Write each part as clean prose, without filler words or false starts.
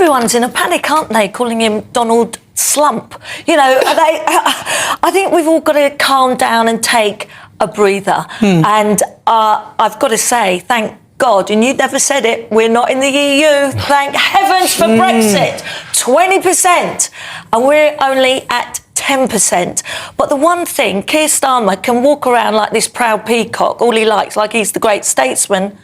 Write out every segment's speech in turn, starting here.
everyone's in a panic, aren't they, calling him Donald Slump? You know, I think we've all got to calm down and take a breather. And I've got to say, thank God, and you never said it, we're not in the EU. Thank heavens for Brexit. 20%. And we're only at 10%. But the one thing, Keir Starmer can walk around like this proud peacock, all he likes, like he's the great statesman.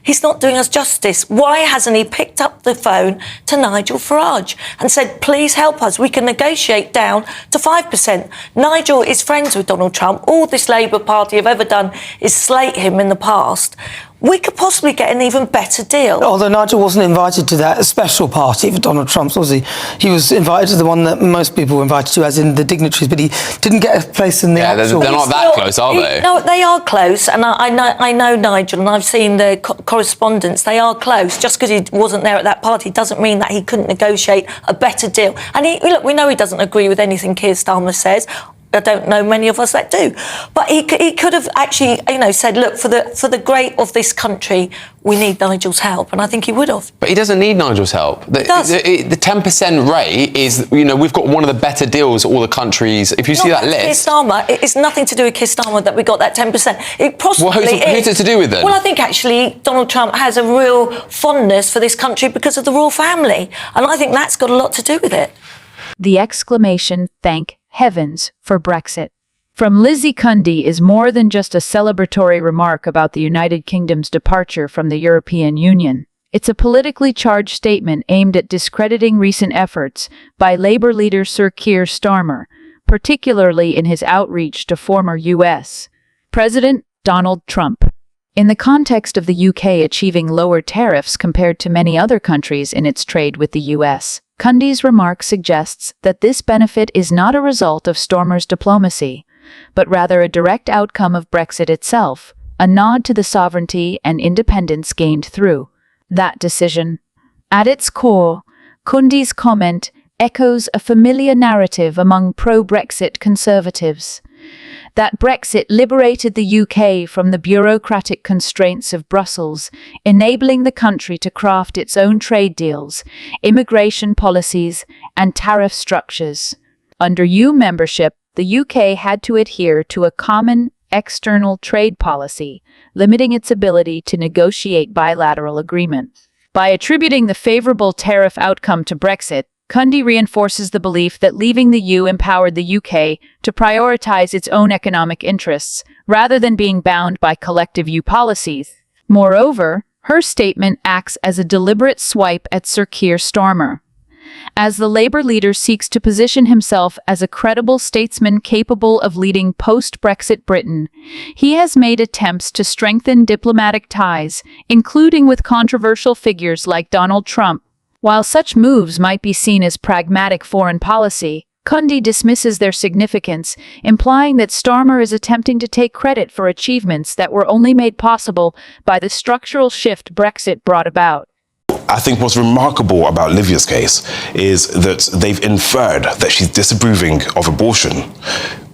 He's not doing us justice. Why hasn't he picked up the phone to Nigel Farage and said, please help us, we can negotiate down to 5%. Nigel is friends with Donald Trump. All this Labour Party have ever done is slate him in the past. We could possibly get an even better deal. Although Nigel wasn't invited to that special party for Donald Trump's, was he? He was invited to the one that most people were invited to, as in the dignitaries, but he didn't get a place in the actual... They're not that close, are they? No, they are close, and I know Nigel, and I've seen the correspondence. They are close. Just because he wasn't there at that party doesn't mean that he couldn't negotiate a better deal. And look, we know he doesn't agree with anything Keir Starmer says. I don't know many of us that do, but he could have actually, said, look, for the great of this country, we need Nigel's help, and I think he would have. But he doesn't need Nigel's help. The 10% rate is, we've got one of the better deals of all the countries. If you see that list, Keir Starmer, it's nothing to do with Keir Starmer that we got that 10%. It possibly who's it to do with then? Well, I think actually Donald Trump has a real fondness for this country because of the royal family, and I think that's got a lot to do with it. The exclamation, thank heavens for Brexit, from Lizzie Cundy is more than just a celebratory remark about the United Kingdom's departure from the European Union. It's a politically charged statement aimed at discrediting recent efforts by Labour leader Sir Keir Starmer, particularly in his outreach to former US President Donald Trump. In the context of the UK achieving lower tariffs compared to many other countries in its trade with the US, Cundy's remark suggests that this benefit is not a result of Starmer's diplomacy, but rather a direct outcome of Brexit itself, a nod to the sovereignty and independence gained through that decision. At its core, Cundy's comment echoes a familiar narrative among pro-Brexit conservatives, that Brexit liberated the UK from the bureaucratic constraints of Brussels, enabling the country to craft its own trade deals, immigration policies, and tariff structures. Under EU membership, the UK had to adhere to a common external trade policy, limiting its ability to negotiate bilateral agreements. By attributing the favorable tariff outcome to Brexit, Cundy reinforces the belief that leaving the EU empowered the UK to prioritize its own economic interests, rather than being bound by collective EU policies. Moreover, her statement acts as a deliberate swipe at Sir Keir Starmer. As the Labour leader seeks to position himself as a credible statesman capable of leading post-Brexit Britain, he has made attempts to strengthen diplomatic ties, including with controversial figures like Donald Trump. While such moves might be seen as pragmatic foreign policy, Cundy dismisses their significance, implying that Starmer is attempting to take credit for achievements that were only made possible by the structural shift Brexit brought about. I think what's remarkable about Livia's case is that they've inferred that she's disapproving of abortion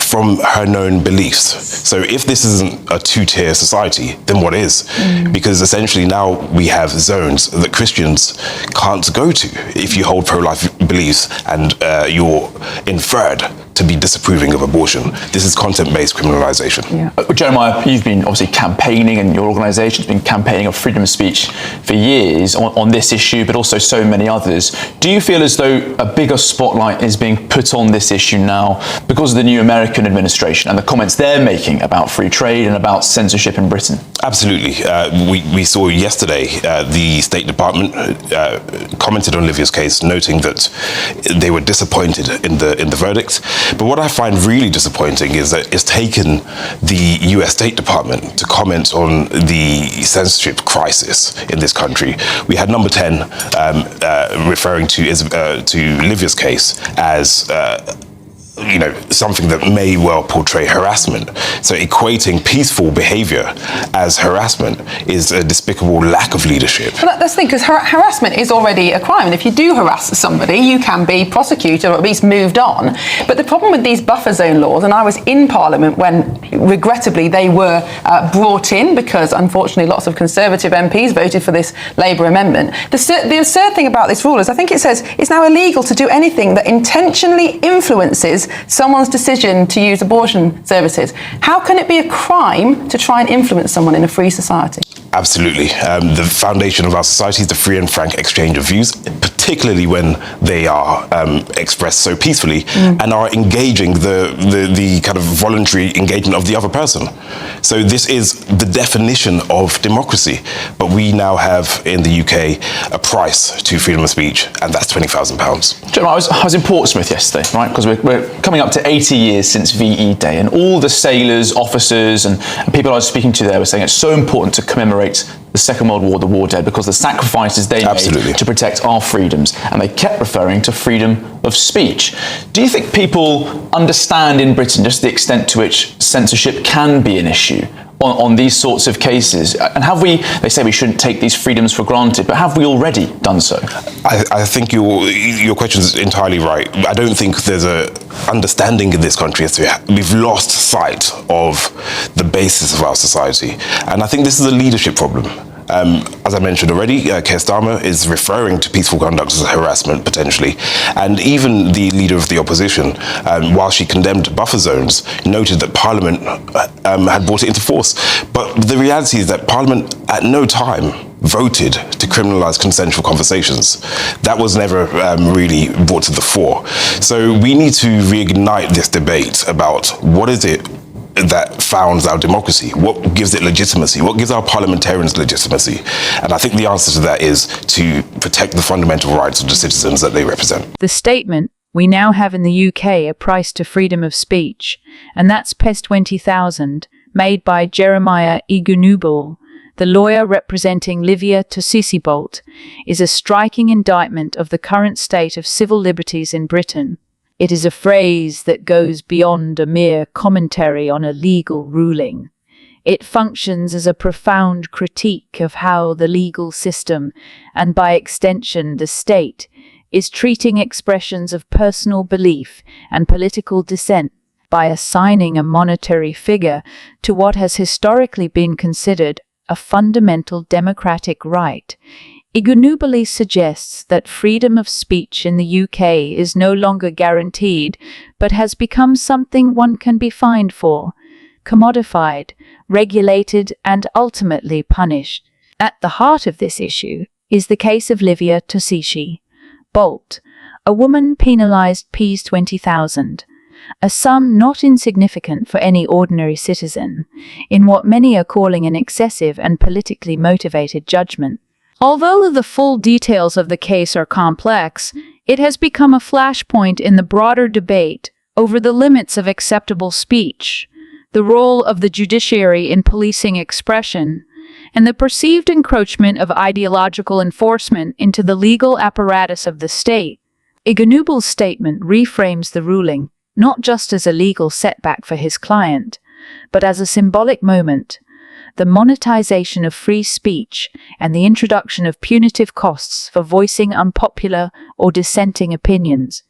from her known beliefs. So if this isn't a two-tier society, then what is? Because essentially now we have zones that Christians can't go to if you hold pro-life beliefs and you're inferred to be disapproving of abortion. This is content-based criminalization. Jeremiah, you've been obviously campaigning, and your organisation's been campaigning of freedom of speech for years on this issue, but also so many others. Do you feel as though a bigger spotlight is being put on this issue now because of the new American administration and the comments they're making about free trade and about censorship in Britain? Absolutely. We saw yesterday the State Department commented on Livia's case, noting that they were disappointed in the verdict. But what I find really disappointing is that it's taken the US State Department to comment on the censorship crisis in this country. We had number 10 referring to Livia's case as something that may well portray harassment. So equating peaceful behaviour as harassment is a despicable lack of leadership. Well, that's the thing, because harassment is already a crime, and if you do harass somebody, you can be prosecuted or at least moved on. But the problem with these buffer zone laws, and I was in Parliament when, regrettably, they were brought in because, unfortunately, lots of Conservative MPs voted for this Labour amendment. The absurd thing about this rule is I think it says it's now illegal to do anything that intentionally influences someone's decision to use abortion services. How can it be a crime to try and influence someone in a free society? Absolutely. The foundation of our society is the free and frank exchange of views, particularly when they are expressed so peacefully and are engaging the kind of voluntary engagement of the other person. So this is the definition of democracy. But we now have in the UK a price to freedom of speech, and that's £20,000. I was in Portsmouth yesterday, right? Because we're coming up to 80 years since VE Day, and all the sailors, officers, and people I was speaking to there were saying it's so important to commemorate the Second World War, the war dead, because the sacrifices they made to protect our freedoms, and they kept referring to freedom of speech. Do you think people understand in Britain just the extent to which censorship can be an issue on these sorts of cases? And have we, they say we shouldn't take these freedoms for granted, but have we already done so? I think your question is entirely right. I don't think there's a understanding in this country as to we've lost sight of the basis of our society. And I think this is a leadership problem. As I mentioned already, Keir Starmer is referring to peaceful conduct as harassment, potentially. And even the leader of the opposition, while she condemned buffer zones, noted that Parliament had brought it into force. But the reality is that Parliament at no time voted to criminalise consensual conversations. That was never really brought to the fore. So we need to reignite this debate about what is it that founds our democracy? What gives it legitimacy? What gives our parliamentarians legitimacy? And I think the answer to that is to protect the fundamental rights of the citizens that they represent. The statement, "We now have in the UK a price to freedom of speech, and that's pest 20,000, made by Jeremiah Igunubu, the lawyer representing Livia Tossisi-Bolt, is a striking indictment of the current state of civil liberties in Britain. It is a phrase that goes beyond a mere commentary on a legal ruling. It functions as a profound critique of how the legal system, and by extension the state, is treating expressions of personal belief and political dissent by assigning a monetary figure to what has historically been considered a fundamental democratic right. Igunubu suggests that freedom of speech in the UK is no longer guaranteed, but has become something one can be fined for, commodified, regulated, and ultimately punished. At the heart of this issue is the case of Livia Tossisi-Bolt, a woman penalised Ps 20,000, a sum not insignificant for any ordinary citizen, in what many are calling an excessive and politically motivated judgment. Although the full details of the case are complex, it has become a flashpoint in the broader debate over the limits of acceptable speech, the role of the judiciary in policing expression, and the perceived encroachment of ideological enforcement into the legal apparatus of the state. Igunubu's statement reframes the ruling not just as a legal setback for his client, but as a symbolic moment, the monetization of free speech and the introduction of punitive costs for voicing unpopular or dissenting opinions.